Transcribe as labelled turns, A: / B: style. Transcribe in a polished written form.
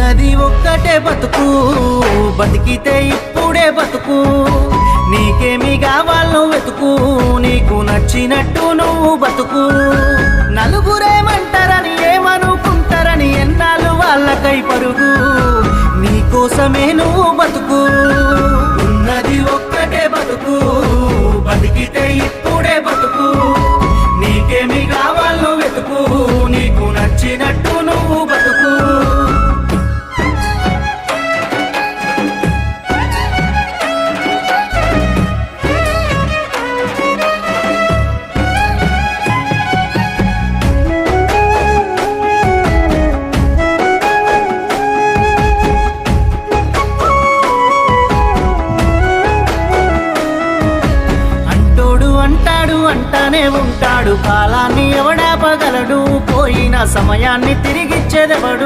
A: ఉన్నది ఒక్కటే బతుకు, బతికితే ఇప్పుడే బతుకు. నీకేమి కావాలో వెతుకు, నీకు నచ్చినట్టు నువ్వు బతుకు. నలుగురేమంటారని ఏమనుకుంటారని ఎన్నాళ్ళు వాళ్ళకై పరుగు, నీకోసమే నువ్వు బతుకు. ఉన్నది ఒక్కటే బతుకు, బతికితే ఇప్పుడే బతుకు. నీకేమి కావాలో వెతుకు, నీకు నచ్చినట్టు నువ్వు బతుకు. అంటానే ఉంటాడు, కాలాన్ని ఎవడాపగలడు, పోయిన సమయాన్ని తిరిగిచ్చేదెవడు.